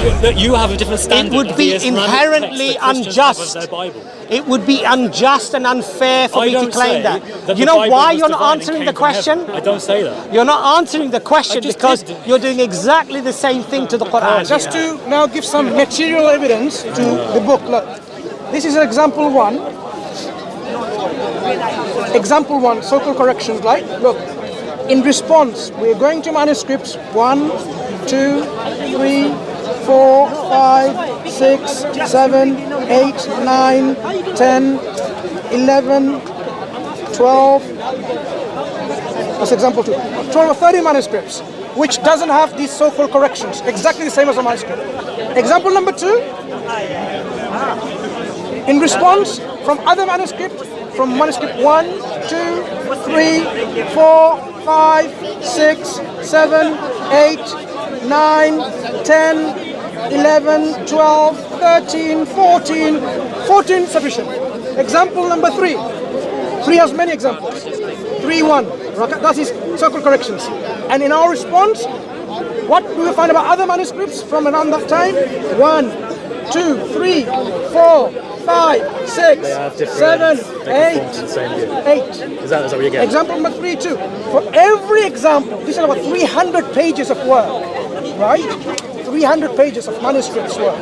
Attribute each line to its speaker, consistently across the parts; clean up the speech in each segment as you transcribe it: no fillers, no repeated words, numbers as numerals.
Speaker 1: that you have a different standard.
Speaker 2: It would be inherently unjust. It would be unjust and unfair for me to claim that. You know why you're not answering the question?
Speaker 1: I don't say that.
Speaker 2: You're not answering the question because you're doing exactly the same thing to the Quran.
Speaker 3: Just to now give some material evidence to the book. Look, this is example one. Example one, so-called corrections, right? Look, in response, we're going to manuscripts 1, 2, 3, 4, 5, 6, 7, 8, 9, 10, 11, 12. That's example 2. 12 or 30 manuscripts, which doesn't have these so-called corrections, exactly the same as a manuscript. Example number 2, in response from other manuscripts, from manuscript 1, 2, 3, 4, 5, 6, 7, 8, 9, 10, 11, 12, 13, 14, 14 sufficient. Example number 3. 3 has many examples. 3, 1. That is so-called corrections. And in our response, what do we find about other manuscripts from around that time? 1, 2, 3, 4, 5, 6, 7, 8. 8.
Speaker 1: Is that what you get?
Speaker 3: Example number 3 too. For every example, this is about 300 pages of work, right? 300 pages of manuscripts work,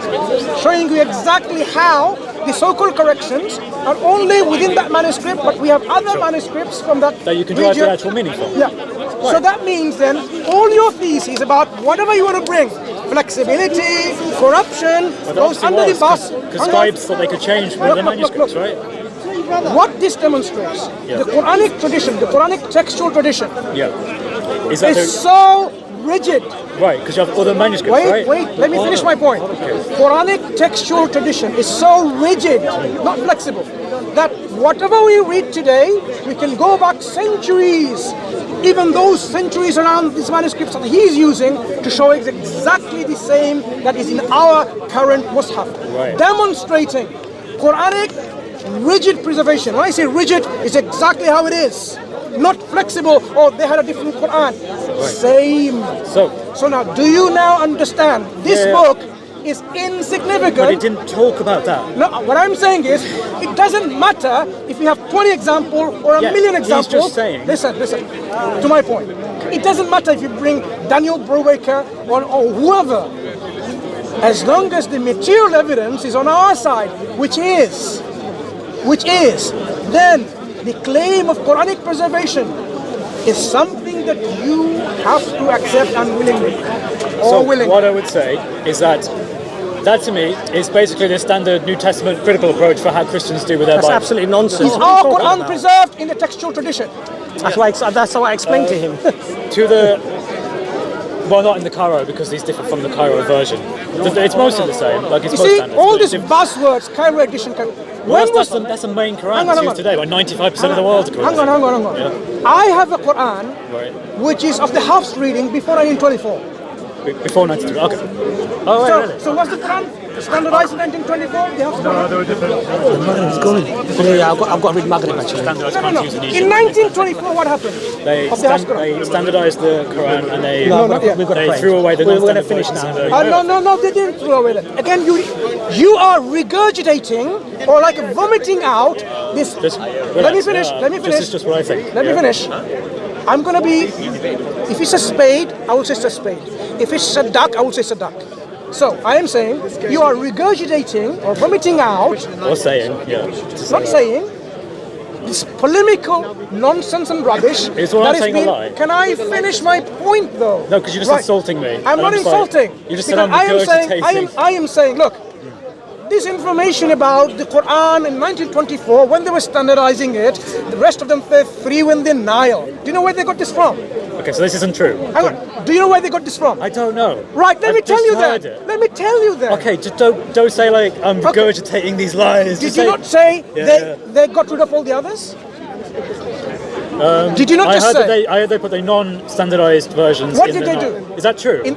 Speaker 3: showing you exactly how the so-called corrections are only within that manuscript, but we have other manuscripts from that
Speaker 1: you can derive the actual meaning from.
Speaker 3: Yeah. Right. So that means then all your theses about whatever you want to bring, flexibility, corruption, goes under the bus.
Speaker 1: Because scribes thought they could change from the manuscripts, right?
Speaker 3: What this demonstrates, the Quranic tradition, the Quranic textual tradition, is so rigid.
Speaker 1: Right, because you have other manuscripts, right?
Speaker 3: Wait, let me finish my point. Okay. Quranic textual tradition is so rigid, not flexible, that whatever we read today, we can go back centuries, even those centuries around these manuscripts that he's using to show exactly the same that is in our current Mus'haf.
Speaker 1: Right.
Speaker 3: Demonstrating Quranic rigid preservation. When I say rigid, it's exactly how it is. Not flexible, oh, they had a different Quran. Right. Same. So now, do you now understand? This book is insignificant.
Speaker 1: But it didn't talk about that.
Speaker 3: No, what I'm saying is, it doesn't matter if you have 20 examples or a million examples.
Speaker 1: He's just saying.
Speaker 3: Listen, to my point. It doesn't matter if you bring Daniel Brubaker or whoever. As long as the material evidence is on our side, which is, then the claim of Quranic preservation is something that you have to accept unwillingly or willingly.
Speaker 1: What I would say is that to me is basically the standard New Testament critical approach for how Christians do with their Bible.
Speaker 2: That's absolutely nonsense.
Speaker 3: Is our Quran preserved in the textual tradition?
Speaker 2: That's what I explained to him.
Speaker 1: Well, not in the Cairo, because he's different from the Cairo version. It's mostly the same. Like it's
Speaker 3: you see, all these buzzwords, Cairo edition.
Speaker 1: That's the main Quran that's used today by 95% of the world.
Speaker 3: Hang on. Yeah. I have a Quran which is of the Hafs reading before 1924.
Speaker 1: Before 1924, okay. Oh, wait, really?
Speaker 3: So what's the Quran? Standardized in 1924?
Speaker 1: No, they were different.
Speaker 2: The Maghrib's gone. Yeah, I've got to read Maghrib actually.
Speaker 3: No. In 1924, what happened?
Speaker 1: They standardized the Quran and they threw away the
Speaker 2: We're going to finish now.
Speaker 3: No, they didn't throw away that. Again, you are regurgitating or like vomiting out this. Let me finish.
Speaker 1: This is just what I think.
Speaker 3: Let me finish. I'm going to be, if it's a spade, I will say it's a spade. If it's a duck, I will say it's a duck. So, I am saying, you are regurgitating or vomiting out.
Speaker 1: Or saying,
Speaker 3: Not saying. This polemical nonsense and rubbish.
Speaker 1: Is what I'm saying a lie?
Speaker 3: Can I finish my point though?
Speaker 1: No, because you're just insulting me.
Speaker 3: I'm not insulting.
Speaker 1: You just said I'm regurgitating.
Speaker 3: I am saying, look, this information about the Quran in 1924, when they were standardizing it, the rest of them were free in the Nile. Do you know where they got this from?
Speaker 1: Okay, so this isn't true.
Speaker 3: Hang on. Do you know where they got this from?
Speaker 1: I don't know.
Speaker 3: Right, let me tell you that. Let me tell you that.
Speaker 1: Okay, just don't say like I'm regurgitating these lies.
Speaker 3: Did you not say they got rid of all the others? Did you not just say?
Speaker 1: I heard they put the non-standardized versions.
Speaker 3: What did they do?
Speaker 1: Is that true?
Speaker 3: Is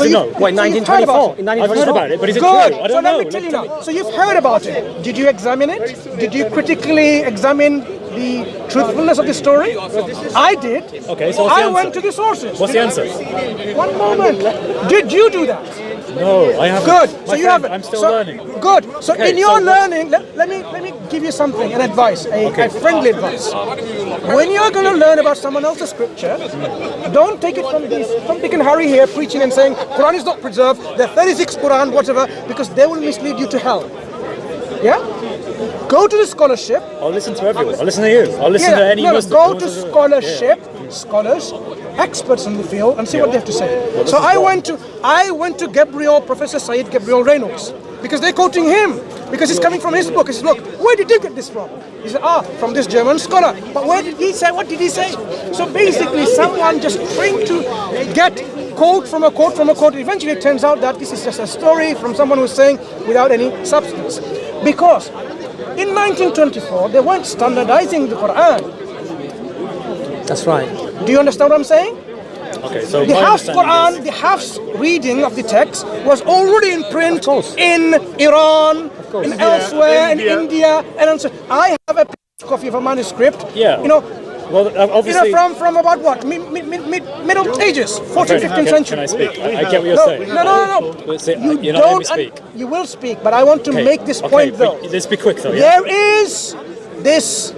Speaker 1: it no?
Speaker 2: What, 1924?
Speaker 1: I've heard about it, but is it true? I don't know.
Speaker 3: Let me tell you now. So you've heard about it. Did you examine it? Did you critically examine the truthfulness of the story? I did.
Speaker 1: Okay, so what's the answer?
Speaker 3: I went to the sources.
Speaker 1: What's the answer?
Speaker 3: One moment. Did you do that?
Speaker 1: No, I haven't.
Speaker 3: Good.
Speaker 1: My
Speaker 3: So you
Speaker 1: friend,
Speaker 3: haven't.
Speaker 1: I'm still
Speaker 3: So-
Speaker 1: learning.
Speaker 3: Good. So
Speaker 1: Okay,
Speaker 3: in your
Speaker 1: so
Speaker 3: learning, let me give you something, an advice, a friendly advice. When you're going to learn about someone else's scripture, don't take it from Dick and Harry here preaching and saying Quran is not preserved. There are 36 Quran, whatever, because they will mislead you to hell. Yeah. Go to the scholarship.
Speaker 1: I'll listen to everyone. I'll listen to you. I'll listen to any Muslim.
Speaker 3: Go to scholarship, scholars, experts in the field, and see what they have to say. So I went to Professor Said Gabriel Reynolds, because they're quoting him, because it's coming from his book. He says, look, where did you get this from? He said, from this German scholar. But where did he say? What did he say? So basically, someone just trying to get quote from a quote from a quote. Eventually, it turns out that this is just a story from someone who's saying without any substance. Because in 1924, they weren't standardizing the Quran.
Speaker 2: That's right.
Speaker 3: Do you understand what I'm saying?
Speaker 1: Okay, so
Speaker 3: The
Speaker 1: my
Speaker 3: Hafs
Speaker 1: understanding
Speaker 3: Quran,
Speaker 1: is-
Speaker 3: the Hafs reading of the text was already in print in Iran, in elsewhere, in India, and so I have a copy of a manuscript.
Speaker 1: Yeah.
Speaker 3: You know,
Speaker 1: Well, obviously.
Speaker 3: from about what? Middle Ages, 14th, 15th century.
Speaker 1: Can I speak? I get what you're saying.
Speaker 3: No.
Speaker 1: Let's say,
Speaker 3: You
Speaker 1: you're not letting me
Speaker 3: don't.
Speaker 1: speak.
Speaker 3: You will speak, but I want to
Speaker 1: Okay,
Speaker 3: make this
Speaker 1: okay,
Speaker 3: point though.
Speaker 1: but let's be quick though. Yeah?
Speaker 3: There is this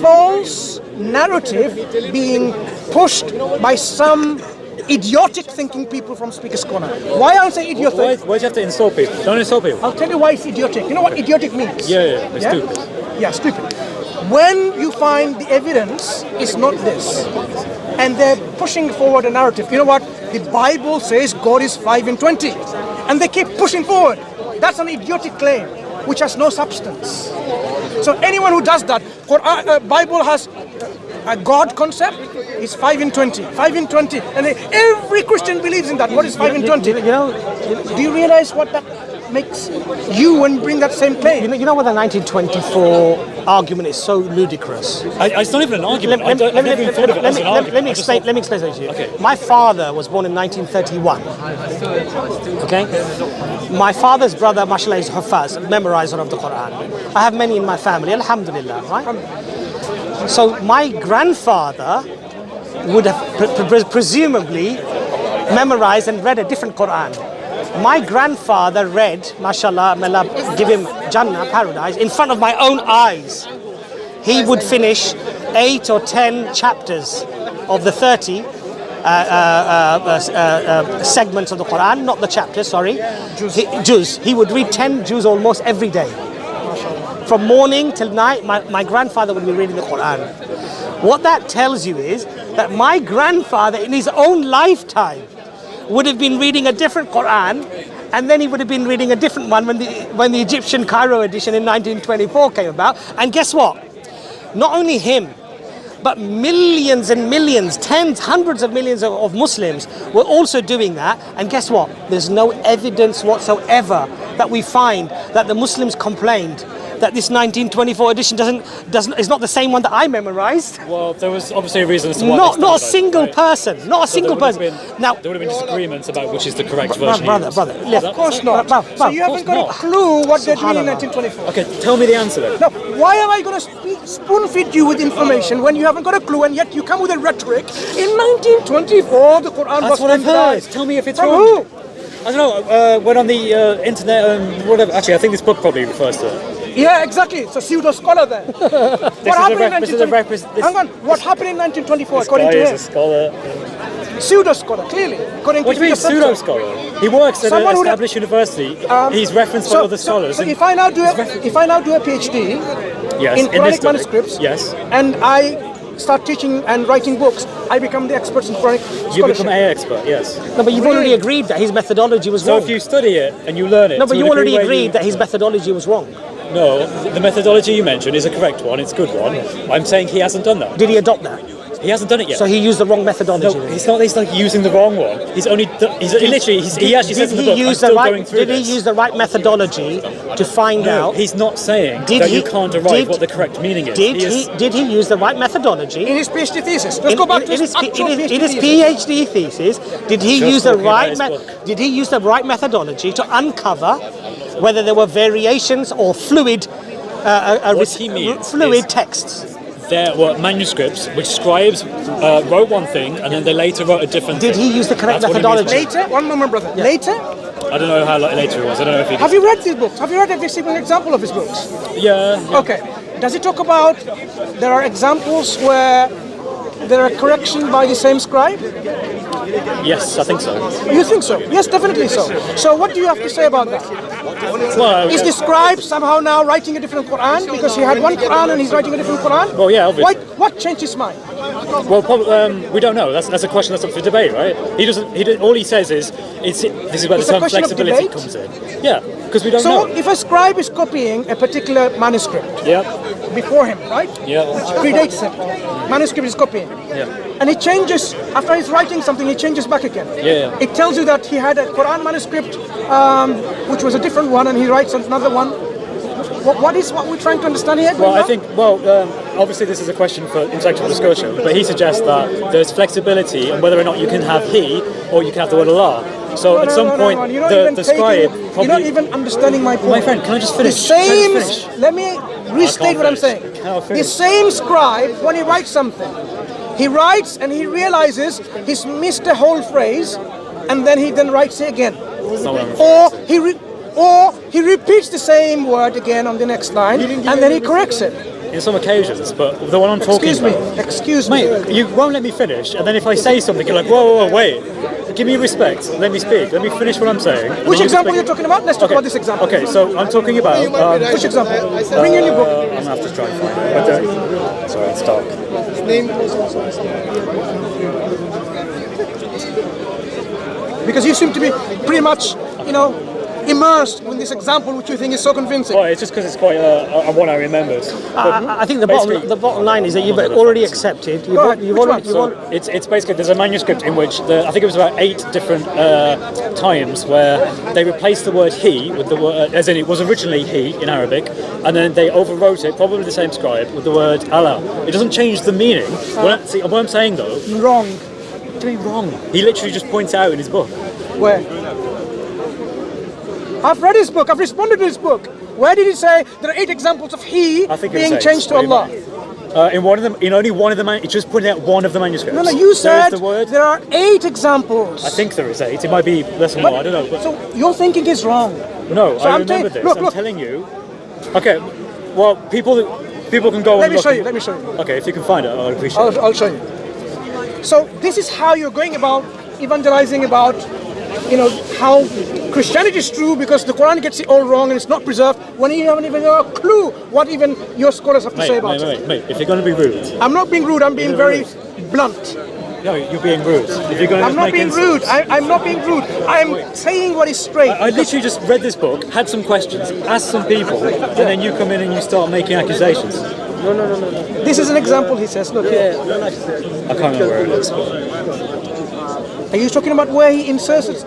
Speaker 3: false narrative being pushed by some idiotic thinking people from Speaker's Corner. Why I say idiotic?
Speaker 1: Why do you have to insult people? Don't insult people.
Speaker 3: I'll tell you why it's idiotic. You know what idiotic means?
Speaker 1: Yeah, it's stupid.
Speaker 3: Yeah, stupid. When you find the evidence is not this, and they're pushing forward a narrative, you know what? The Bible says God is 5 in 20, and they keep pushing forward. That's an idiotic claim, which has no substance. So anyone who does that, Bible has a God concept is 5 in 20, 5 in 20, and every Christian believes in that. What is 5 in 20? Do you realize what that makes you when you bring that same claim?
Speaker 2: You know what the 1924 argument is so ludicrous.
Speaker 1: It's not even an argument. I've never even thought of it as an argument.
Speaker 2: Let me explain something to you.
Speaker 1: Okay.
Speaker 2: My father was born in 1931. Okay? My father's brother, mashallah, is Hafaz, memorizer of the Quran. I have many in my family, alhamdulillah, right? So my grandfather would have presumably memorized and read a different Quran. My grandfather read, mashallah, may Allah give him Jannah, paradise, in front of my own eyes. He would finish 8 or 10 chapters of the 30 segments of the Quran, not the chapters, sorry. Juz. He would read 10 Juz almost every day. From morning till night, my grandfather would be reading the Quran. What that tells you is that my grandfather, in his own lifetime, would have been reading a different Quran, and then he would have been reading a different one when the Egyptian Cairo edition in 1924 came about. And guess what? Not only him, but millions and millions, tens, hundreds of millions of Muslims were also doing that. And guess what? There's no evidence whatsoever that we find that the Muslims complained that this 1924 edition is not the same one that I memorized.
Speaker 1: Well, there was obviously a reason as to why.
Speaker 2: Not a single person. Not a single person. Now
Speaker 1: there would have been disagreements about which is the correct version.
Speaker 2: brother.
Speaker 3: Of course not. So you haven't got a clue what they're doing in 1924.
Speaker 1: Okay, tell me the answer then.
Speaker 3: Now, why am I going to spoon feed you with information when you haven't got a clue, and yet you come with a rhetoric? In 1924, the Quran was
Speaker 1: That's what I've heard.
Speaker 3: standardized.
Speaker 1: Tell me if it's
Speaker 3: From
Speaker 1: wrong.
Speaker 3: who?
Speaker 1: I don't know. Went on the internet and whatever. Actually, I think this book probably refers to it.
Speaker 3: Yeah, exactly. It's a pseudo scholar then. What happened in 1924? Hang on. What happened in 1924 according to
Speaker 1: This guy
Speaker 3: him?
Speaker 1: is a scholar.
Speaker 3: Pseudo scholar, clearly. According
Speaker 1: What
Speaker 3: to
Speaker 1: do you mean
Speaker 3: the subject.
Speaker 1: pseudo scholar? He works at an
Speaker 3: Someone who-
Speaker 1: established university. He's referenced by other scholars.
Speaker 3: So
Speaker 1: and-
Speaker 3: if I now do a PhD
Speaker 1: yes,
Speaker 3: in
Speaker 1: this
Speaker 3: Quranic
Speaker 1: topic.
Speaker 3: manuscripts,
Speaker 1: Yes.
Speaker 3: and I start teaching and writing books, I become the experts in Quranic
Speaker 1: You become
Speaker 3: scholarship.
Speaker 1: an expert. Yes.
Speaker 2: No, but you've already
Speaker 3: Really?
Speaker 2: agreed that his methodology was
Speaker 1: So
Speaker 2: wrong.
Speaker 1: if you study it and you learn it.
Speaker 2: No, but
Speaker 1: to
Speaker 2: you
Speaker 1: a
Speaker 2: already
Speaker 1: degree where
Speaker 2: agreed that his methodology was wrong.
Speaker 1: No, the methodology you mentioned is a correct one. It's a good one. I'm saying he hasn't done that.
Speaker 2: Did he adopt that?
Speaker 1: He hasn't done it yet.
Speaker 2: So he used the wrong methodology.
Speaker 1: No,
Speaker 2: then.
Speaker 1: he's not. He's like using the wrong one. He's only. He actually says in the book, I'm still going through
Speaker 2: Did he
Speaker 1: this.
Speaker 2: use the right methodology to find
Speaker 1: No,
Speaker 2: out?
Speaker 1: he's not saying
Speaker 2: Did
Speaker 1: that
Speaker 2: he-
Speaker 1: you can't arrive
Speaker 2: did-
Speaker 1: what the correct meaning is.
Speaker 2: Did he use the right methodology?
Speaker 3: In his PhD thesis. Let's go back to his actual
Speaker 2: in
Speaker 3: PhD
Speaker 2: his
Speaker 3: thesis.
Speaker 2: PhD thesis, did he
Speaker 1: Just
Speaker 2: use the
Speaker 1: talking about
Speaker 2: right
Speaker 1: his book.
Speaker 2: did he use the right methodology to uncover whether there were variations or fluid
Speaker 1: What he means
Speaker 2: fluid
Speaker 1: is-
Speaker 2: texts?
Speaker 1: There were manuscripts which scribes wrote one thing and then they later wrote a different
Speaker 2: Did
Speaker 1: thing.
Speaker 2: he use the correct
Speaker 1: That's what he means by
Speaker 2: methodology?
Speaker 3: Later, one moment, brother. Later,
Speaker 1: I don't know how later it was. I don't know if he.
Speaker 3: Have you read these books? Have you read every single example of his books?
Speaker 1: Yeah.
Speaker 3: Okay. Does he talk about there are examples where there are corrections by the same scribe?
Speaker 1: Yes, I think so.
Speaker 3: You think so? Yes, definitely so. So what do you have to say about that?
Speaker 1: Well,
Speaker 3: Is the scribe somehow now writing a different Quran because he had one Quran and he's writing a different Quran?
Speaker 1: well, yeah, obviously.
Speaker 3: What changed his mind?
Speaker 1: Well, we don't know. That's a question that's up for debate, right? He doesn't. All he says is, this is where
Speaker 3: It's
Speaker 1: the
Speaker 3: a
Speaker 1: term
Speaker 3: question of
Speaker 1: flexibility
Speaker 3: debate?
Speaker 1: comes in. Yeah, because we don't
Speaker 3: So
Speaker 1: know.
Speaker 3: if a scribe is copying a particular manuscript
Speaker 1: Yeah,
Speaker 3: before him, right?
Speaker 1: yeah,
Speaker 3: Which predates him. Manuscript is copying.
Speaker 1: yeah.
Speaker 3: And he changes, after he's writing something, he changes back again.
Speaker 1: Yeah.
Speaker 3: It tells you that he had a Quran manuscript, which was a different one, and he writes another one. What is what we're trying to understand here?
Speaker 1: Well, I think, obviously this is a question for intellectual discussion, but he suggests that there's flexibility on whether or not you can have he or you can have the word Allah. So at some point, the scribe probably...
Speaker 3: You're not even understanding my point.
Speaker 1: My friend, can I just finish?
Speaker 3: The same, let me restate what I'm
Speaker 1: finish.
Speaker 3: saying.
Speaker 1: Can I finish?
Speaker 3: The same scribe, when he writes something, he writes and he realizes he's missed a whole phrase, and then he writes it again.
Speaker 1: That's not what I'm
Speaker 3: Or he repeats the same word again on the next line, and then he corrects it.
Speaker 1: in some occasions, but the one I'm talking about...
Speaker 3: Excuse me.
Speaker 1: Mate, you won't let me finish, and then if I say something, you're like, whoa, wait. Give me respect. Let me speak. Let me finish what I'm saying.
Speaker 3: Which example are you talking about? Let's talk about this example.
Speaker 1: Okay, so I'm talking about...
Speaker 3: Which example? Bring in your book.
Speaker 1: I'm going to have to try and find it. But, sorry, it's dark.
Speaker 3: Because you seem to be pretty much, immersed in this example, which you think is so convincing.
Speaker 1: Well, it's just because it's quite one I remembered.
Speaker 2: I think the bottom line is that you've already accepted.
Speaker 1: It's basically, there's a manuscript in which I think it was about 8 different times where they replaced the word he with the word, as in it was originally he in Arabic, and then they overwrote it, probably the same scribe, with the word Allah. It doesn't change the meaning. What I'm saying though,
Speaker 3: Wrong.
Speaker 1: what do you mean wrong? He literally just points out in his book.
Speaker 3: Where? I've read his book. I've responded to his book. Where did he say there are 8 examples of he
Speaker 1: I think it
Speaker 3: being
Speaker 1: was 8,
Speaker 3: changed to
Speaker 1: but
Speaker 3: Allah?
Speaker 1: In one of them, in only one of the it's just pointing out one of the manuscripts.
Speaker 3: No, you said
Speaker 1: the word.
Speaker 3: there are 8 examples.
Speaker 1: I think there is 8. It might be less or more. I don't know. But
Speaker 3: So your thinking is wrong.
Speaker 1: no,
Speaker 3: So
Speaker 1: I
Speaker 3: I'm
Speaker 1: remember
Speaker 3: telling-
Speaker 1: this.
Speaker 3: look,
Speaker 1: I'm
Speaker 3: look.
Speaker 1: telling you. Okay. Well, people can go.
Speaker 3: Let
Speaker 1: and
Speaker 3: me
Speaker 1: look
Speaker 3: show you.
Speaker 1: and-
Speaker 3: Let me show you.
Speaker 1: Okay, if you can find it, I'd appreciate it.
Speaker 3: I'll show you. So this is how you're going about evangelizing about, how Christianity is true because the Quran gets it all wrong and it's not preserved when you haven't even a clue what even your scholars have to say about it.
Speaker 1: Mate, if you're going to be rude.
Speaker 3: I'm not being rude. I'm being very blunt.
Speaker 1: No, you're being rude. If you're going to
Speaker 3: I'm not being rude. I'm not being rude. I'm saying what is straight.
Speaker 1: I literally just read this book, had some questions, asked some people, and then you come in and you start making accusations.
Speaker 3: No. This is an example, he says. Look here.
Speaker 1: I can't remember where it is.
Speaker 3: Are you talking about where he inserts it?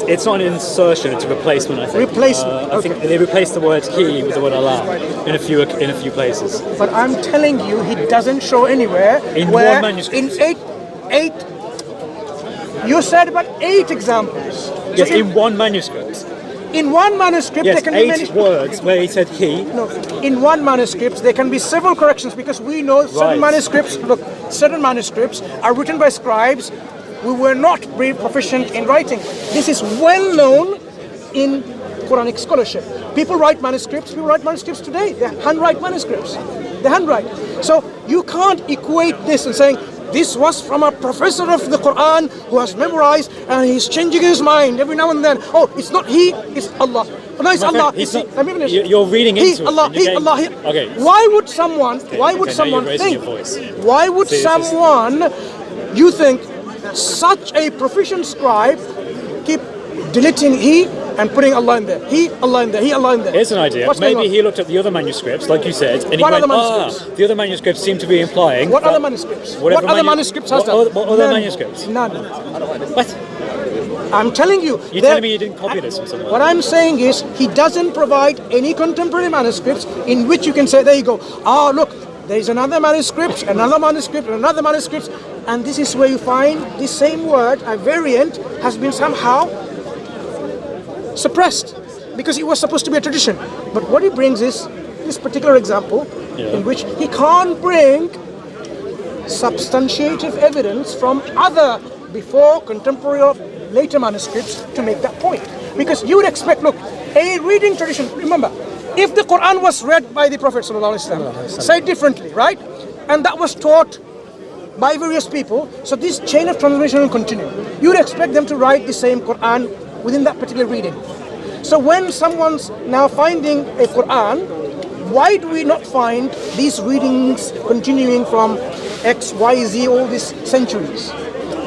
Speaker 1: It's not an insertion; it's a replacement. I think.
Speaker 3: Replacement.
Speaker 1: I think they replaced the word he with the word Allah in a few places.
Speaker 3: But I'm telling you, he doesn't show anywhere
Speaker 1: In
Speaker 3: where
Speaker 1: one manuscript.
Speaker 3: in eight. You said about 8 examples.
Speaker 1: Yes,
Speaker 3: So
Speaker 1: in one manuscript.
Speaker 3: in one manuscript,
Speaker 1: Yes,
Speaker 3: there can be
Speaker 1: 8 words where he said he.
Speaker 3: No, in one manuscript there can be several corrections because we know certain
Speaker 1: Right.
Speaker 3: manuscripts. Look, certain manuscripts are written by scribes who were not very proficient in writing. This is well known in Quranic scholarship. People write manuscripts. People write manuscripts today. They handwrite manuscripts. They handwrite. So you can't equate this and saying this was from a professor of the Quran who has memorized and he's changing his mind every now and then. Oh, it's not he, it's Allah. Oh, no, it's
Speaker 1: My friend,
Speaker 3: Allah.
Speaker 1: he's
Speaker 3: It's
Speaker 1: not-
Speaker 3: Let me finish.
Speaker 1: you're reading
Speaker 3: He,
Speaker 1: into it,
Speaker 3: Allah,
Speaker 1: and you're
Speaker 3: he,
Speaker 1: getting-
Speaker 3: Allah, he.
Speaker 1: Okay.
Speaker 3: Why would someone
Speaker 1: okay, now you're raising
Speaker 3: think?
Speaker 1: your voice.
Speaker 3: Why would
Speaker 1: See, this is-
Speaker 3: someone, you think, such a proficient scribe keep deleting he and putting Allah in there? He, Allah in there. He, Allah in there.
Speaker 1: Here's an idea.
Speaker 3: What's going
Speaker 1: Maybe
Speaker 3: on?
Speaker 1: he looked at the other manuscripts, like you said, and he
Speaker 3: What
Speaker 1: went,
Speaker 3: other manuscripts?
Speaker 1: the other manuscripts seem to be implying...
Speaker 3: What
Speaker 1: that
Speaker 3: other manuscripts?
Speaker 1: whatever
Speaker 3: What other
Speaker 1: manu-
Speaker 3: manuscripts has
Speaker 1: what
Speaker 3: that?
Speaker 1: What other
Speaker 3: None.
Speaker 1: manuscripts?
Speaker 3: None.
Speaker 1: What?
Speaker 3: I'm telling you.
Speaker 1: You're
Speaker 3: there-
Speaker 1: telling me you didn't copy this from somewhere?
Speaker 3: What I'm saying is he doesn't provide any contemporary manuscripts in which you can say, there you go. Ah, look, there is another manuscript, another manuscript, another manuscript, and this is where you find this same word, a variant, has been somehow suppressed because it was supposed to be a tradition. But what he brings is this particular example in which he can't bring substantiative evidence from other before contemporary later manuscripts to make that point. Because you would expect, look, a reading tradition, remember, if the Quran was read by the Prophet ﷺ, said differently, right? And that was taught by various people, so this chain of transmission will continue. You would expect them to write the same Quran within that particular reading. So when someone's now finding a Quran, why do we not find these readings continuing from X, Y, Z, all these centuries?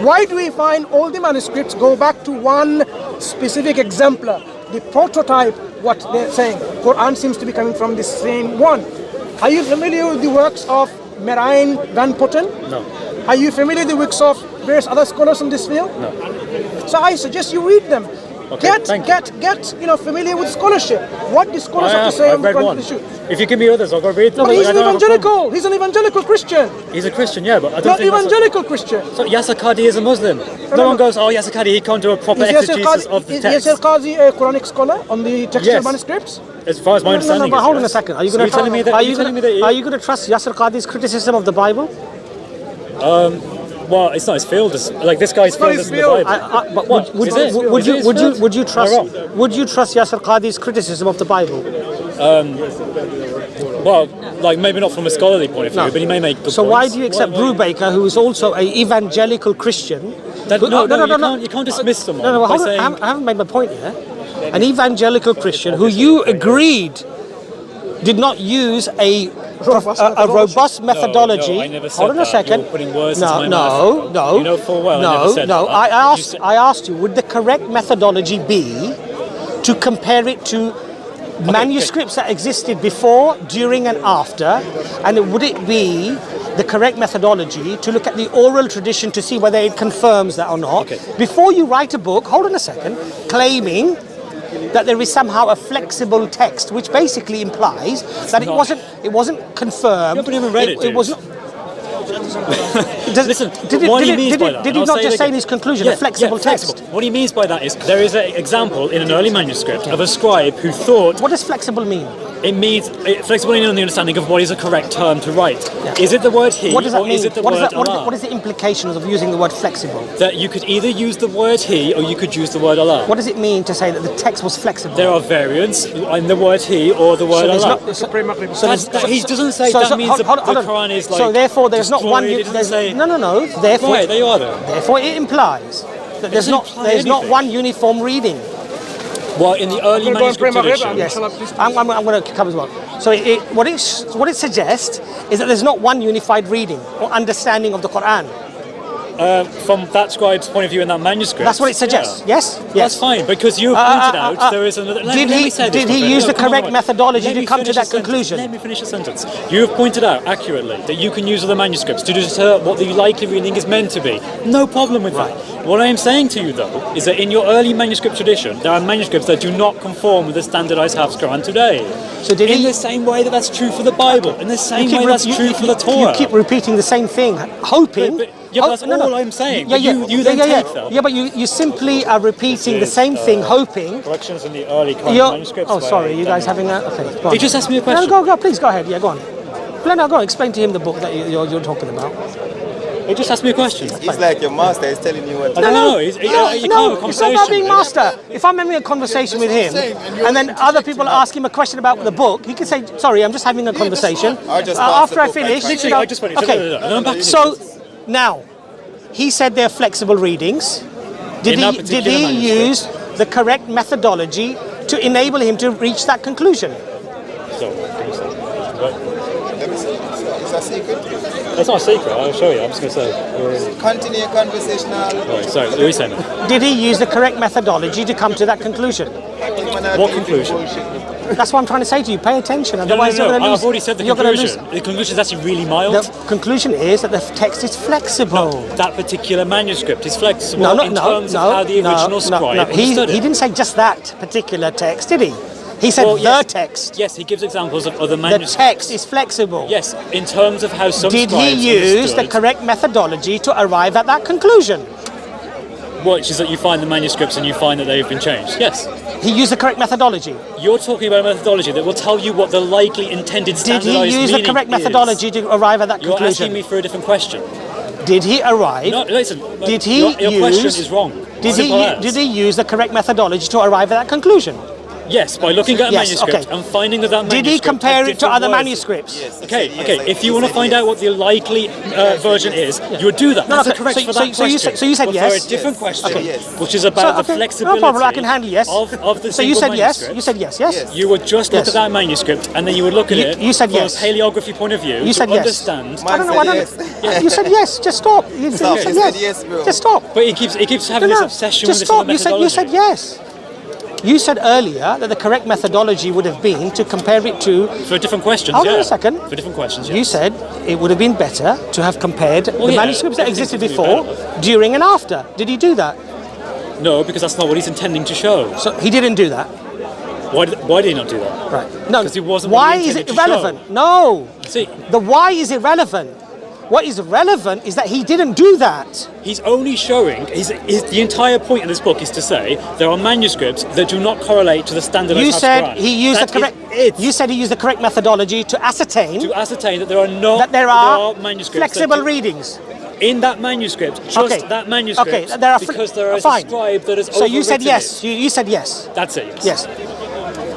Speaker 3: Why do we find all the manuscripts go back to one specific exemplar, the prototype, what they're saying? Quran seems to be coming from the same one. Are you familiar with the works of Merain Van Putten?
Speaker 1: No.
Speaker 3: Are you familiar with the works of various other scholars in this field?
Speaker 1: No.
Speaker 3: So I suggest you read them.
Speaker 1: Okay,
Speaker 3: Get familiar with scholarship. What the scholars have to say on
Speaker 1: I've read
Speaker 3: the
Speaker 1: one.
Speaker 3: issue.
Speaker 1: If you give me others, I'll go read them.
Speaker 3: But he's an evangelical. He's an evangelical Christian.
Speaker 1: He's a Christian, yeah, but I don't
Speaker 3: Not
Speaker 1: think
Speaker 3: evangelical Christian.
Speaker 1: so Yasser Qadhi is a Muslim. No one goes, oh, Yasser Qadhi, he can't do a proper exegesis of the
Speaker 3: Is
Speaker 1: text.
Speaker 3: Yasser Qadhi a Quranic scholar on the textual
Speaker 1: Yes.
Speaker 3: manuscripts?
Speaker 1: As far as my understanding
Speaker 2: but hold on a
Speaker 1: is,
Speaker 2: second. Are you
Speaker 1: So
Speaker 2: going
Speaker 1: you're telling me that?
Speaker 2: are
Speaker 1: You're telling me that?
Speaker 2: are you going to trust Yasser Qadhi's criticism of the Bible?
Speaker 1: Well, it's not his field. Like this guy's field
Speaker 3: his
Speaker 1: isn't the
Speaker 3: field.
Speaker 1: Bible.
Speaker 2: But
Speaker 1: What?
Speaker 2: would
Speaker 1: Is it?
Speaker 2: would
Speaker 1: Is it his field?
Speaker 2: would you trust
Speaker 1: Am I wrong?
Speaker 2: would you trust Yasser Qadhi's criticism of the Bible?
Speaker 1: Well, like maybe not from a scholarly point of view,
Speaker 2: No.
Speaker 1: but he may make good
Speaker 2: So
Speaker 1: points.
Speaker 2: why do you accept Brubaker, who is also an evangelical Christian?
Speaker 1: That,
Speaker 2: who-
Speaker 1: you can't dismiss someone
Speaker 2: No,
Speaker 1: by
Speaker 2: hold on.
Speaker 1: saying.
Speaker 2: I haven't made my point yet. An evangelical Christian who you agreed did not use a robust methodology.
Speaker 1: No, I never said
Speaker 2: Hold on a
Speaker 1: that.
Speaker 2: second.
Speaker 1: You're putting words
Speaker 2: no,
Speaker 1: into my
Speaker 2: no,
Speaker 1: mouth.
Speaker 2: no.
Speaker 1: You know full well I
Speaker 2: no,
Speaker 1: never said
Speaker 2: no.
Speaker 1: that.
Speaker 2: I asked you, would the correct methodology be to compare it to manuscripts that existed before, during, and after, and would it be the correct methodology to look at the oral tradition to see whether it confirms that or not?
Speaker 1: Okay.
Speaker 2: Before you write a book, hold on a second, claiming that there is somehow a flexible text, which basically implies that it wasn't confirmed.
Speaker 1: You haven't even read it,
Speaker 2: It
Speaker 1: dude.
Speaker 2: was not.
Speaker 1: Listen, what he means by that,
Speaker 2: Did
Speaker 1: and
Speaker 2: he
Speaker 1: I'll
Speaker 2: not
Speaker 1: say
Speaker 2: just
Speaker 1: it
Speaker 2: say in
Speaker 1: again.
Speaker 2: his conclusion
Speaker 1: Yeah,
Speaker 2: a flexible
Speaker 1: yeah,
Speaker 2: text?
Speaker 1: flexible. What he means by that is there is an example in an early manuscript of a scribe who thought
Speaker 2: What does flexible mean?
Speaker 1: it means flexibility in the understanding of what is a correct term to write.
Speaker 2: Yeah.
Speaker 1: Is it the word he
Speaker 2: What does that
Speaker 1: or
Speaker 2: mean?
Speaker 1: is it the
Speaker 2: What is
Speaker 1: word
Speaker 2: that- what is
Speaker 1: Allah?
Speaker 2: what is the implications of using the word flexible?
Speaker 1: That you could either use the word he or you could use the word Allah.
Speaker 2: What does it mean to say that the text was flexible?
Speaker 1: There are variants in the word he or the word
Speaker 2: there's
Speaker 1: Allah.
Speaker 2: not- so
Speaker 1: That's- that- he doesn't say that means the Quran is like
Speaker 2: So therefore, there's not one.
Speaker 1: destroyed, it doesn't say-
Speaker 2: No. Therefore,
Speaker 1: Right, there you are then.
Speaker 2: therefore, it implies that there's
Speaker 1: doesn't
Speaker 2: not
Speaker 1: imply
Speaker 2: there's not
Speaker 1: anything.
Speaker 2: one uniform reading.
Speaker 1: Well, in the early
Speaker 3: We're going
Speaker 1: manuscript
Speaker 3: Prema
Speaker 1: tradition,
Speaker 3: Reba.
Speaker 2: Yes,
Speaker 3: Shall I please-
Speaker 2: I'm going to come as well. So what it suggests is that there's not one unified reading or understanding of the Quran.
Speaker 1: from that scribe's point of view in that manuscript.
Speaker 2: That's what it suggests.
Speaker 1: yeah.
Speaker 2: Yes.
Speaker 1: That's fine because you pointed out there is another. Let me say this,
Speaker 2: Did he
Speaker 1: my friend.
Speaker 2: use
Speaker 1: No,
Speaker 2: the
Speaker 1: come on,
Speaker 2: correct
Speaker 1: wait.
Speaker 2: methodology
Speaker 1: Let
Speaker 2: to
Speaker 1: me
Speaker 2: come to
Speaker 1: finish
Speaker 2: that
Speaker 1: a sentence.
Speaker 2: conclusion?
Speaker 1: Let me finish a sentence. You have pointed out accurately that you can use other manuscripts to deter what the likely reading is meant to be. No problem with that. What I am saying to you though is that in your early manuscript tradition, there are manuscripts that do not conform with the standardized Hafs Quran today.
Speaker 2: So did
Speaker 1: in
Speaker 2: he-
Speaker 1: the same way that that's true for the Bible, in the same way that's true for the Torah.
Speaker 2: You keep repeating the same thing, hoping.
Speaker 1: Yeah, but that's all I'm saying.
Speaker 2: Yeah,
Speaker 1: But
Speaker 2: yeah,
Speaker 1: you then
Speaker 2: yeah,
Speaker 1: take that.
Speaker 2: Yeah, but you simply are repeating the
Speaker 1: is,
Speaker 2: same thing, hoping.
Speaker 1: Corrections in the early kind
Speaker 2: You're,
Speaker 1: of manuscripts.
Speaker 2: oh,
Speaker 1: where
Speaker 2: sorry, you guys
Speaker 1: Daniel-
Speaker 2: having that? Okay, go on.
Speaker 1: He just asked me a
Speaker 2: No,
Speaker 1: question.
Speaker 2: go, please go ahead. Yeah, go on. No, go on. Explain to him the book that you're talking about.
Speaker 1: He just asked me a question.
Speaker 4: It's like your master is telling you what to
Speaker 1: I don't know. You can't have a
Speaker 2: it's not
Speaker 1: conversation
Speaker 2: about being
Speaker 1: with him.
Speaker 2: master. If I'm having a conversation with him, and then other people ask him a question about the book, he can say, "Sorry, I'm just having a conversation."
Speaker 4: I'll just pass
Speaker 2: After
Speaker 4: the
Speaker 2: I
Speaker 4: book
Speaker 2: finish,
Speaker 4: back.
Speaker 2: you know,
Speaker 1: I just finished.
Speaker 2: okay.
Speaker 1: No, I'm back to
Speaker 2: So now, he said they're flexible readings. Did
Speaker 1: In that
Speaker 2: he
Speaker 1: particular manuscript.
Speaker 2: use the correct methodology to enable him to reach that conclusion?
Speaker 1: So,
Speaker 4: Let me see. It's a secret.
Speaker 1: it's not a secret. I'll show you. I'm just going to say.
Speaker 4: Continue your conversational.
Speaker 1: Right, sorry, what are you saying?
Speaker 2: Did he use the correct methodology to come to that conclusion?
Speaker 1: What conclusion?
Speaker 2: That's what I'm trying to say to you. Pay attention,
Speaker 1: No,
Speaker 2: otherwise you're going to lose.
Speaker 1: I've already said the
Speaker 2: you're gonna
Speaker 1: conclusion. The conclusion is actually really mild.
Speaker 2: lose. The conclusion is that the text is flexible.
Speaker 1: That particular manuscript is flexible
Speaker 2: No,
Speaker 1: in terms of how the original scribe
Speaker 2: He
Speaker 1: understood it.
Speaker 2: didn't say just that particular text, did he? He said
Speaker 1: Well,
Speaker 2: the
Speaker 1: yes.
Speaker 2: text.
Speaker 1: Yes, he gives examples of other
Speaker 2: The
Speaker 1: manuscripts.
Speaker 2: text is flexible.
Speaker 1: Yes, in terms of how some
Speaker 2: Did he
Speaker 1: scribes
Speaker 2: use the
Speaker 1: understood,
Speaker 2: correct methodology to arrive at that conclusion?
Speaker 1: which is that you find the manuscripts and you find that they've been changed. Yes.
Speaker 2: He used the correct methodology.
Speaker 1: You're talking about a methodology that will tell you what the likely intended
Speaker 2: Did
Speaker 1: standardized
Speaker 2: he use the
Speaker 1: meaning
Speaker 2: correct
Speaker 1: is.
Speaker 2: methodology to arrive at that
Speaker 1: You're
Speaker 2: conclusion?
Speaker 1: asking me for a different question.
Speaker 2: Did Did he arrive?
Speaker 1: No, listen.
Speaker 2: Did he
Speaker 1: your question
Speaker 2: use-
Speaker 1: is wrong.
Speaker 2: Did
Speaker 1: Simple
Speaker 2: he
Speaker 1: as.
Speaker 2: did he use the correct methodology to arrive at that conclusion?
Speaker 1: Yes, by looking at a
Speaker 2: Yes,
Speaker 1: manuscript
Speaker 2: okay.
Speaker 1: and finding that manuscript
Speaker 2: Did he compare
Speaker 1: had
Speaker 2: it to
Speaker 1: different
Speaker 2: other
Speaker 1: words.
Speaker 2: manuscripts?
Speaker 4: Yes.
Speaker 1: Okay,
Speaker 4: Yes,
Speaker 1: okay. If you want to find out what the likely version is, you would do that.
Speaker 2: No,
Speaker 1: That's
Speaker 2: okay,
Speaker 1: correct
Speaker 2: so-
Speaker 1: for
Speaker 2: so-
Speaker 1: that
Speaker 2: so you
Speaker 1: question.
Speaker 2: said- so you said
Speaker 1: But
Speaker 2: yes?
Speaker 1: for a different question,
Speaker 4: Okay. Yes.
Speaker 1: which is about the
Speaker 2: okay,
Speaker 1: flexibility
Speaker 2: no problem, I can handle yes.
Speaker 1: of the
Speaker 2: So you
Speaker 1: single
Speaker 2: said yes.
Speaker 1: manuscript,
Speaker 2: You said yes. Yes.
Speaker 4: Yes.
Speaker 1: you would just look
Speaker 2: Yes.
Speaker 1: at that manuscript and then you would look at
Speaker 2: You-
Speaker 1: it
Speaker 2: you said
Speaker 1: from
Speaker 2: yes.
Speaker 1: a paleography point of view
Speaker 2: You
Speaker 1: to
Speaker 2: said yes.
Speaker 1: understand.
Speaker 2: I don't know. I don't
Speaker 4: Yes.
Speaker 2: You said yes. Just stop. You
Speaker 4: Stop.
Speaker 2: said
Speaker 4: You
Speaker 2: yes.
Speaker 4: said yes, bro.
Speaker 2: Just stop.
Speaker 1: But he keeps having
Speaker 2: No,
Speaker 1: this
Speaker 2: no,
Speaker 1: obsession
Speaker 2: just
Speaker 1: with this
Speaker 2: stop.
Speaker 1: other
Speaker 2: You said
Speaker 1: methodology.
Speaker 2: yes. You said earlier that the correct methodology would have been to compare it to.
Speaker 1: For different questions,
Speaker 2: Hold
Speaker 1: yeah.
Speaker 2: on a second.
Speaker 1: For different questions, yeah.
Speaker 2: You said it would have been better to have compared the
Speaker 1: yeah,
Speaker 2: manuscripts that
Speaker 1: everything
Speaker 2: existed
Speaker 1: could be
Speaker 2: before,
Speaker 1: better.
Speaker 2: during, and after. Did he do that?
Speaker 1: No, because that's not what he's intending to show.
Speaker 2: So he didn't do that.
Speaker 1: Why did he not do that?
Speaker 2: Right. No.
Speaker 1: 'Cause it wasn't what
Speaker 2: Why
Speaker 1: he
Speaker 2: is it
Speaker 1: intended to show.
Speaker 2: irrelevant? No.
Speaker 1: See,
Speaker 2: The why is irrelevant. What is relevant is that he didn't do that.
Speaker 1: he's only showing, the entire point of this book is to say there are manuscripts that do not correlate to the standardized
Speaker 2: You said
Speaker 1: Quran.
Speaker 2: he used the
Speaker 1: That is
Speaker 2: correct.
Speaker 1: it.
Speaker 2: You said he used the correct methodology to ascertain
Speaker 1: To ascertain that there are not
Speaker 2: that there are
Speaker 1: manuscripts
Speaker 2: flexible
Speaker 1: that
Speaker 2: readings.
Speaker 1: in that manuscript, just
Speaker 2: Okay.
Speaker 1: that manuscript,
Speaker 2: Okay, there are
Speaker 1: because there is
Speaker 2: fine.
Speaker 1: a scribe that has
Speaker 2: So you said
Speaker 1: overwritten
Speaker 2: yes.
Speaker 1: it.
Speaker 2: You said yes.
Speaker 1: That's it. Yes.
Speaker 2: Yes.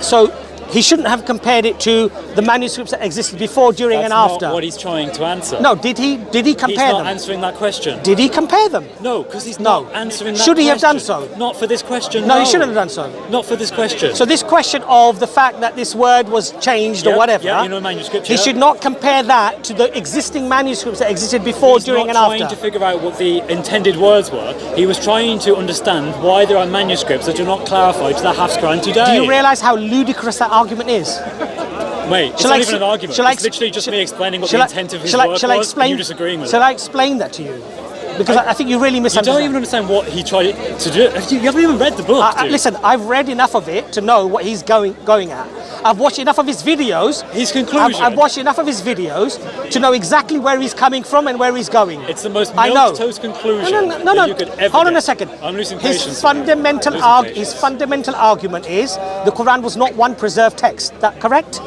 Speaker 2: So he shouldn't have compared it to the manuscripts that existed before, during,
Speaker 1: That's
Speaker 2: and after.
Speaker 1: not what he's trying to answer.
Speaker 2: No, did he
Speaker 1: he's
Speaker 2: compare
Speaker 1: not
Speaker 2: them?
Speaker 1: answering that question.
Speaker 2: Did he compare them?
Speaker 1: No, because he's
Speaker 2: No.
Speaker 1: not answering that
Speaker 2: Should he have done
Speaker 1: question.
Speaker 2: so?
Speaker 1: Not for this question.
Speaker 2: No, he shouldn't have done so.
Speaker 1: Not for this question.
Speaker 2: So this question of the fact that this word was changed or
Speaker 1: Yeah,
Speaker 2: whatever,
Speaker 1: yeah, you know, manuscript,
Speaker 2: he
Speaker 1: yeah.
Speaker 2: should not compare that to the existing manuscripts that existed before,
Speaker 1: He's
Speaker 2: during,
Speaker 1: not
Speaker 2: and
Speaker 1: trying
Speaker 2: after.
Speaker 1: to figure out what the intended words were. He was trying to understand why there are manuscripts that do not clarify to the Hafs Quran today.
Speaker 2: Do you realise how ludicrous that argument is?
Speaker 1: Mate, it's
Speaker 2: Shall
Speaker 1: not
Speaker 2: I
Speaker 1: even
Speaker 2: ex-
Speaker 1: an argument.
Speaker 2: shall I
Speaker 1: It's
Speaker 2: ex-
Speaker 1: literally just
Speaker 2: shall-
Speaker 1: me explaining what
Speaker 2: shall
Speaker 1: the
Speaker 2: I-
Speaker 1: intent of his
Speaker 2: shall I-
Speaker 1: work
Speaker 2: shall I
Speaker 1: was,
Speaker 2: explain-
Speaker 1: and you disagreeing with
Speaker 2: Shall
Speaker 1: it.
Speaker 2: I explain that to you? Because I think you really
Speaker 1: You
Speaker 2: misunderstand.
Speaker 1: don't even understand what he tried to do. You haven't even read the book, dude.
Speaker 2: Listen, I've read enough of it to know what he's going at. I've watched enough of his videos.
Speaker 1: His conclusion.
Speaker 2: I've watched enough of his videos to know exactly where he's coming from and where he's going.
Speaker 1: It's the most
Speaker 2: I know.
Speaker 1: milquetoast conclusion
Speaker 2: No.
Speaker 1: that you could ever
Speaker 2: Hold on
Speaker 1: get.
Speaker 2: a second.
Speaker 1: I'm losing
Speaker 2: His
Speaker 1: patience.
Speaker 2: fundamental
Speaker 1: Losing patience.
Speaker 2: his fundamental argument is the Quran was not one preserved text. That correct?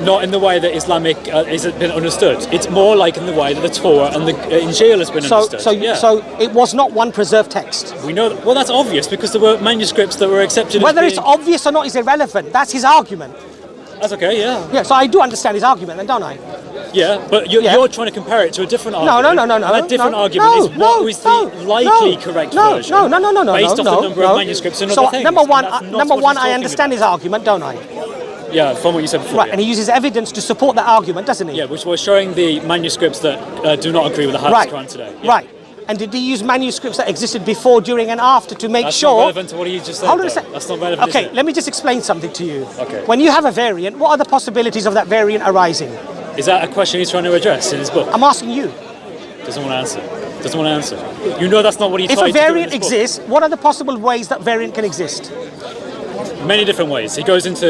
Speaker 1: Not in the way that Islamic has been understood. It's more like in the way that the Torah and the Injil has been understood.
Speaker 2: So it was not one preserved text.
Speaker 1: We know. Well, that's obvious because there were manuscripts that were accepted.
Speaker 2: Whether
Speaker 1: as
Speaker 2: it's
Speaker 1: being,
Speaker 2: obvious or not is irrelevant. That's his argument.
Speaker 1: That's okay. Yeah.
Speaker 2: Yeah, so I do understand his argument, then, don't I?
Speaker 1: Yeah, but you're,
Speaker 2: Yeah.
Speaker 1: you're trying to compare it to a different
Speaker 2: No,
Speaker 1: argument.
Speaker 2: no.
Speaker 1: And that different
Speaker 2: no,
Speaker 1: argument
Speaker 2: no,
Speaker 1: is what was the likely correct version.
Speaker 2: No,
Speaker 1: based off
Speaker 2: no,
Speaker 1: the number
Speaker 2: no.
Speaker 1: of manuscripts and
Speaker 2: so
Speaker 1: other things.
Speaker 2: number
Speaker 1: and
Speaker 2: one,
Speaker 1: that's not
Speaker 2: number
Speaker 1: what
Speaker 2: one,
Speaker 1: he's
Speaker 2: I
Speaker 1: talking
Speaker 2: understand his
Speaker 1: about.
Speaker 2: argument, don't I?
Speaker 1: Yeah, from what you said before.
Speaker 2: Right,
Speaker 1: yeah.
Speaker 2: and he uses evidence to support that argument, doesn't he?
Speaker 1: Yeah, which was showing the manuscripts that do not agree with the Hadith
Speaker 2: Right,
Speaker 1: Quran today. Yeah.
Speaker 2: right. And did he use manuscripts that existed before, during, and after to make
Speaker 1: That's
Speaker 2: sure?
Speaker 1: not relevant to what he just said.
Speaker 2: Hold on a
Speaker 1: though.
Speaker 2: second.
Speaker 1: That's not relevant.
Speaker 2: Okay,
Speaker 1: is it?
Speaker 2: let me just explain something to you.
Speaker 1: Okay.
Speaker 2: When you have a variant, what are the possibilities of that variant arising?
Speaker 1: Is that a question he's trying to address in his book?
Speaker 2: I'm asking you.
Speaker 1: Doesn't want to answer. Doesn't want to answer. You know that's not what he
Speaker 2: If
Speaker 1: tried
Speaker 2: a
Speaker 1: to do in
Speaker 2: variant
Speaker 1: his book.
Speaker 2: exists, what are the possible ways that variant can exist?
Speaker 1: Many different ways. He goes into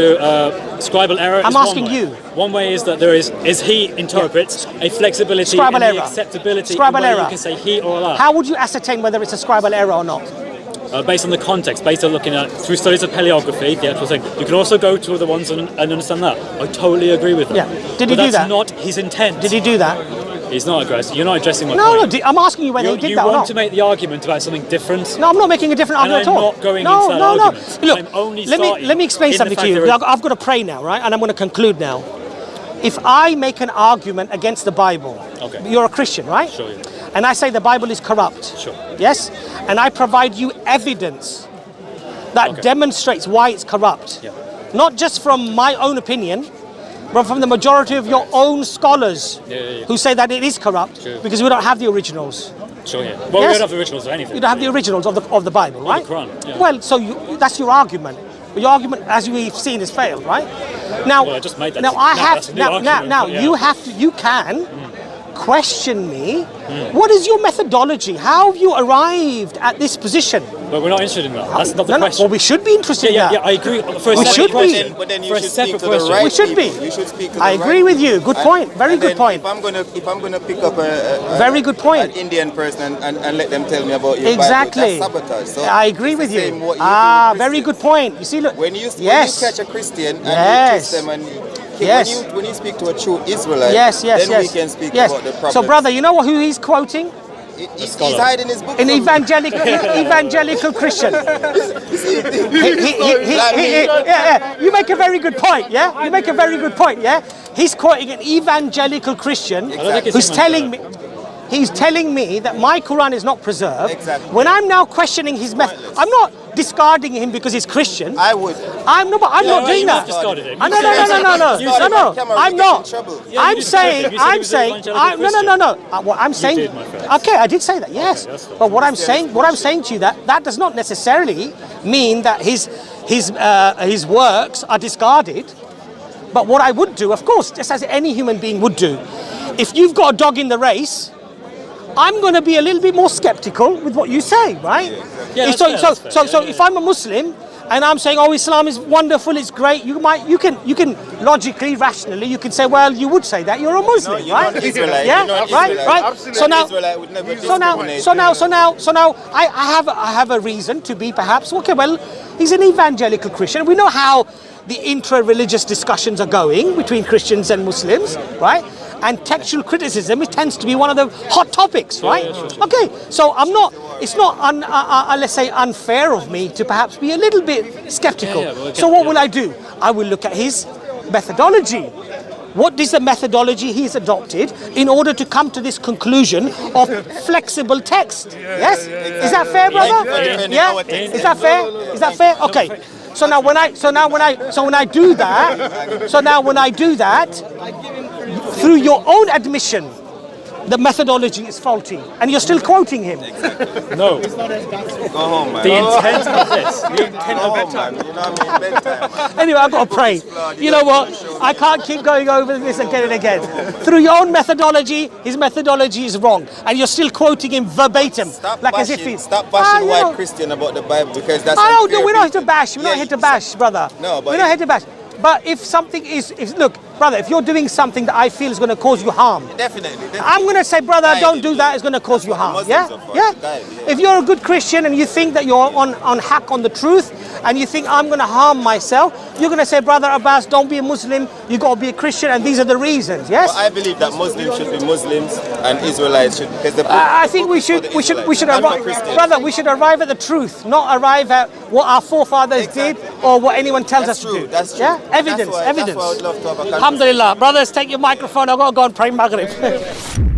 Speaker 1: scribal error.
Speaker 2: I'm
Speaker 1: is one
Speaker 2: asking
Speaker 1: way.
Speaker 2: you.
Speaker 1: One way is that there is he interprets a flexibility
Speaker 2: Scribal
Speaker 1: and
Speaker 2: error.
Speaker 1: the acceptability
Speaker 2: Scribal
Speaker 1: where
Speaker 2: error.
Speaker 1: you can say he or Allah.
Speaker 2: How would you ascertain whether it's a scribal error or not?
Speaker 1: Based on the context, based on looking at through studies of paleography, the actual thing. You can also go to other ones and understand that. I totally agree with that.
Speaker 2: Yeah. Did he
Speaker 1: but
Speaker 2: do
Speaker 1: that's
Speaker 2: that?
Speaker 1: not his intent.
Speaker 2: Did he do that?
Speaker 1: He's not addressing. You're not addressing my
Speaker 2: No,
Speaker 1: point.
Speaker 2: I'm asking you whether he did
Speaker 1: you
Speaker 2: that or
Speaker 1: want
Speaker 2: not.
Speaker 1: to make the argument about something different.
Speaker 2: No, I'm not making a different
Speaker 1: And
Speaker 2: argument
Speaker 1: I'm
Speaker 2: at all.
Speaker 1: not going
Speaker 2: no,
Speaker 1: into that
Speaker 2: no,
Speaker 1: argument.
Speaker 2: no. Look,
Speaker 1: I'm only
Speaker 2: let
Speaker 1: starting
Speaker 2: me explain
Speaker 1: in the
Speaker 2: something
Speaker 1: fact
Speaker 2: to you.
Speaker 1: there is-
Speaker 2: I've got to pray now, right? And I'm going to conclude now. If I make an argument against the Bible,
Speaker 1: Okay.
Speaker 2: you're a Christian, right?
Speaker 1: Sure, yeah.
Speaker 2: And I say the Bible is corrupt.
Speaker 1: Sure.
Speaker 2: Yes? And I provide you evidence that
Speaker 1: Okay.
Speaker 2: demonstrates why it's corrupt.
Speaker 1: Yeah.
Speaker 2: Not just from my own opinion, but from the majority of your own scholars
Speaker 1: Yeah.
Speaker 2: who say that it is corrupt
Speaker 1: Sure.
Speaker 2: because we don't have the originals.
Speaker 1: Sure, yeah. Well,
Speaker 2: Yes.
Speaker 1: we don't have the originals or anything.
Speaker 2: You don't have the originals of the Bible, right?
Speaker 1: Quran, yeah.
Speaker 2: Well, so that's your argument. But your argument, as we've seen, has failed, right? Now,
Speaker 1: Well, I just made that.
Speaker 2: now
Speaker 1: No,
Speaker 2: I have
Speaker 1: that's a new
Speaker 2: now
Speaker 1: argument,
Speaker 2: now
Speaker 1: yeah.
Speaker 2: you can question me. What is your methodology? How have you arrived at this position?
Speaker 1: But we're not interested in that. That's not the
Speaker 2: No,
Speaker 1: question.
Speaker 2: well, we should be interested
Speaker 1: yeah,
Speaker 2: in
Speaker 1: yeah,
Speaker 2: that.
Speaker 1: I agree. For a
Speaker 2: We
Speaker 1: separate
Speaker 2: should be.
Speaker 1: question,
Speaker 4: But then you
Speaker 1: for a
Speaker 4: should
Speaker 1: separate
Speaker 4: speak to the
Speaker 1: question.
Speaker 4: right
Speaker 2: We should be.
Speaker 4: people. You should speak to the
Speaker 2: I
Speaker 4: right
Speaker 2: agree with you.
Speaker 4: people.
Speaker 2: Good point. Very
Speaker 4: And
Speaker 2: good
Speaker 4: then
Speaker 2: point.
Speaker 4: If I'm gonna pick up a
Speaker 2: Very good point.
Speaker 4: an Indian person and let them tell me about your
Speaker 2: Exactly.
Speaker 4: Bible, that's sabotage. So
Speaker 2: I agree
Speaker 4: it's
Speaker 2: with
Speaker 4: the
Speaker 2: you.
Speaker 4: same what you do with
Speaker 2: Very
Speaker 4: Christians.
Speaker 2: good point. You see, look.
Speaker 4: When you
Speaker 2: yes.
Speaker 4: catch a Christian and
Speaker 2: Yes.
Speaker 4: you twist them and
Speaker 2: Yes.
Speaker 4: When you speak to a true Israelite,
Speaker 2: Yes, yes,
Speaker 4: then
Speaker 2: yes.
Speaker 4: we can speak
Speaker 2: yes.
Speaker 4: about the problems.
Speaker 2: So, brother, you know who he's quoting?
Speaker 4: He's hiding his book
Speaker 2: An
Speaker 4: from me.
Speaker 2: evangelical Christian. You make a very good point, yeah? You make a very good point, yeah? He's quoting an evangelical Christian who's telling me... He's telling me that my Quran is not preserved.
Speaker 4: Exactly.
Speaker 2: When I'm now questioning his method, I'm not discarding him because he's Christian.
Speaker 4: I would.
Speaker 2: I'm not doing that.
Speaker 1: discarded him.
Speaker 2: No. I'm not. I'm saying. What I'm saying.
Speaker 1: did, my friend.
Speaker 2: Okay, I did say that. Yes.
Speaker 1: that's fine.
Speaker 2: But what I'm saying to you that does not necessarily mean that his works are discarded. But what I would do, of course, just as any human being would do, if you've got a dog in the race, I'm going to be a little bit more skeptical with what you say, right?
Speaker 1: Yeah,
Speaker 2: so
Speaker 1: that's fair.
Speaker 2: so if I'm a Muslim and I'm saying, oh, Islam is wonderful, it's great, you can logically, rationally, you can say, well, you would say that you're a Muslim,
Speaker 4: you're
Speaker 2: right?
Speaker 4: not Israelite.
Speaker 2: Yeah,
Speaker 4: You're not
Speaker 2: right,
Speaker 4: Israelite.
Speaker 2: right. So now,
Speaker 4: Israelite would never
Speaker 2: so now, I have a reason to be perhaps okay. Well, he's an evangelical Christian. We know how the intra-religious discussions are going between Christians and Muslims, right? And textual criticism, it tends to be one of the hot topics, right?
Speaker 1: Yeah, sure.
Speaker 2: Okay, so it's not let's say unfair of me to perhaps be a little bit skeptical. So what will I do? I will look at his methodology. What is the methodology he's adopted in order to come to this conclusion of flexible text? Yes? Is that fair, brother? Yeah? Is that fair? Is that fair? Okay. So now when I do that, through your own admission, the methodology is faulty, and you're still quoting him.
Speaker 1: No.
Speaker 4: Go home, man.
Speaker 1: The intent of this. The intent
Speaker 4: Go
Speaker 1: of
Speaker 4: home, man. You know what I mean? Bedtime, man.
Speaker 2: Anyway, I've got to pray. You know what? I can't keep going over this again and again. Through your own methodology, his methodology is wrong, and you're still quoting him verbatim,
Speaker 4: Stop
Speaker 2: as if he's.
Speaker 4: Stop bashing
Speaker 2: you
Speaker 4: white
Speaker 2: know.
Speaker 4: Christian about the Bible, because that's.
Speaker 2: I
Speaker 4: unfair,
Speaker 2: don't. We're not here to
Speaker 4: people.
Speaker 2: bash. We're not here to bash, brother.
Speaker 4: No, but
Speaker 2: we're not here to bash. But if something look, brother, if you're doing something that I feel is going to cause you harm,
Speaker 4: Definitely.
Speaker 2: I'm going to say, brother, don't do that. It's going to cause you harm.
Speaker 4: Muslims
Speaker 2: Yeah,
Speaker 4: are for.
Speaker 2: yeah.
Speaker 4: Yeah.
Speaker 2: If you're a good Christian and you think that you're on hack on the truth, and you think I'm going to harm myself, you're going to say, brother Abbas, don't be a Muslim. You got to be a Christian, and these are the reasons. Yes.
Speaker 4: Well, I believe that Muslims should be Muslims and Israelites should, because the book,
Speaker 2: I think we
Speaker 4: book is
Speaker 2: should
Speaker 4: for the Israelites, not for
Speaker 2: arrive,
Speaker 4: Christians.
Speaker 2: brother. We should arrive at the truth, not arrive at what our forefathers did or what anyone tells
Speaker 4: That's
Speaker 2: us
Speaker 4: true.
Speaker 2: to do.
Speaker 4: That's true.
Speaker 2: Yeah,
Speaker 4: And
Speaker 2: evidence,
Speaker 4: that's why I would love to have a conversation.
Speaker 2: Alhamdulillah, brothers, take your microphone. I've got to go and pray Maghrib.